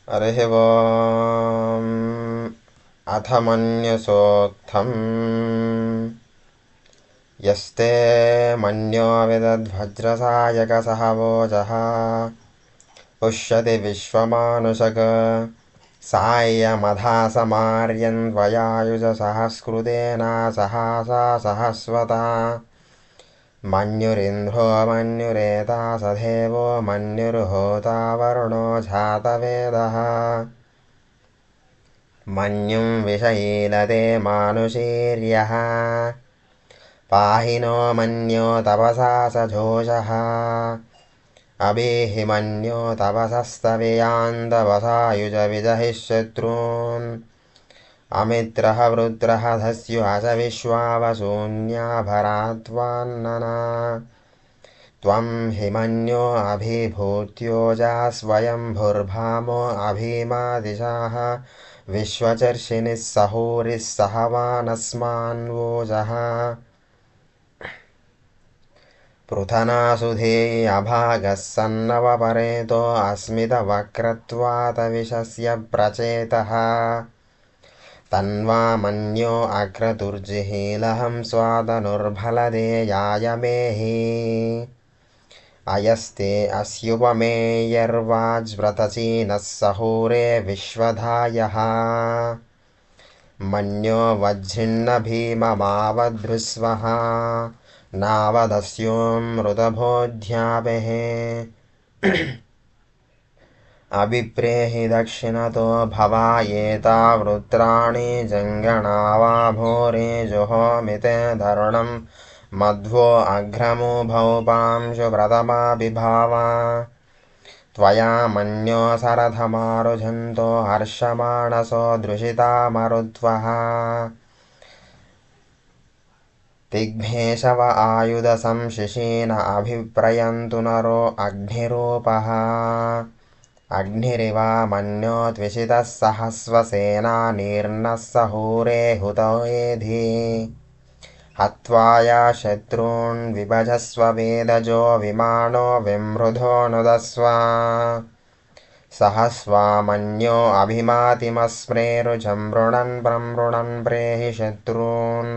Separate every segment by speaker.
Speaker 1: हरिः ओम्। अथ मन्युसूक्तम्। यस्ते मन्यो विदद्वज्रसायकसहवोजः पुष्यति विश्वमानुषक साय्यमधासमार्यन्त्वयायुजसहस्कृतेन सहसा सहस्वता मन्युरिन्द्रो मन्युरेतासधेवो मन्युर्होता वरुणो जातवेदः मन्युं विषयीलते मानुषीर्यः पाहि नो मन्यो तपसा सजोषः अभीहि मन्यो तपसस्तवेयान्दवसायुजविजहिः शत्रून् अमित्रः वृत्रः धस्युहस विश्वावसून्याभरात्वान्नना त्वं हि मन्यो अभिभूत्योजा स्वयंभुर्भामो अभीमादिशाः विश्वचर्षिणिः सहोरिः सहवानस्मान्वोजः पृथनासुधे अभागः सन्नवपरेतो अस्मितवक्रत्वातविशस्य प्रचेतः तन्वा मन्यो अक्रतुर्जिहीलहं स्वातनुर्भलदेयाय मेहि अयस्ते अस्युपमेयर्वाज्व्रतचीनः सहोरे विश्वधायः मन्यो वज्झिन्न भीममावधृस्वः नावदस्योऽमृतभोज्यापेः अभिप्रेहि दक्षिणतो भवायेता वृत्राणि जङ्गणावा भोरे जुहोमिते धरुणं मध्वो अघ्रमुभौ पांशुप्रथमाभिभावा त्वया मन्यो सरथमारुझन्तो हर्षमाणसो दृशिता मरुत्वः दिग्भेशव आयुधसंशिशीन अभिप्रयन्तु नरो अग्निरूपः अग्निरिवा मन्यो त्विषितः सहस्वसेनानीर्नः सहोरे हुतयेधि हत्वा या शत्रून् विभजस्व वेदजो विमानो विमृधोऽनुदस्व सहस्वा मन्यो अभिमातिमस्म्रेरुजमृणन् प्रमृणन् प्रेहि शत्रून्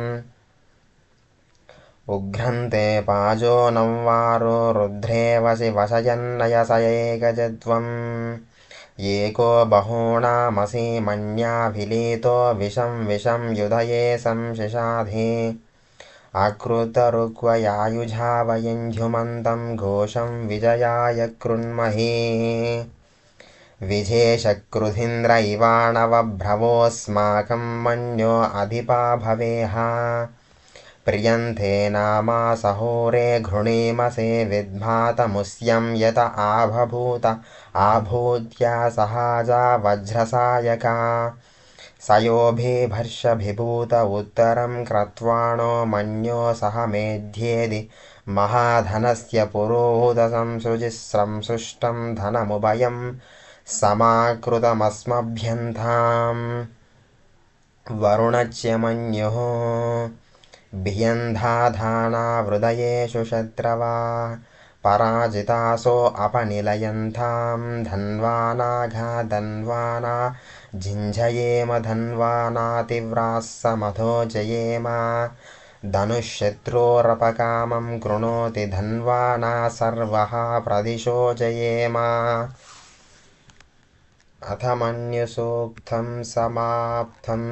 Speaker 1: उघ्रन्ते पाजो नंवारो रुद्रे वसि वशयन्नयस एकजत्वम् एको बहूणामसि मन्याभिलीतो विषं विषं युधये संशिशाधि अकृतरुक्वयायुझावयन्ध्युमन्तं घोषं विजयाय कृन्महि विजेशक्रुधीन्द्र इवाणवभ्रवोऽस्माकं मन्यो अधिपा भवेह प्रियन्ते नामा सहोरे घृणीमसे विद्भातमुष्यं यत आभूत आभूत्या सहाजा वज्रसायका सयोभिभर्षभिभूत उत्तरं क्रत्वाणो मन्यो सह मेध्येदि महाधनस्य पुरोहुतसंसृजिस्रंसुष्टं धनमुभयं समाकृतमस्मभ्यन्ताम् वरुणस्य मन्युः भियन्धाधानावृदयेषु शत्रवा पराजितासो अपनिलयन्तां धन्वानाघा धन्वाना झिञ्झयेम धन्वानातिव्राः समधो जयेम धनुःशत्रोरपकामं कृणोति धन्वाना सर्वः प्रदिशो जयेम। अथ मन्युसूक्तं समाप्तम्।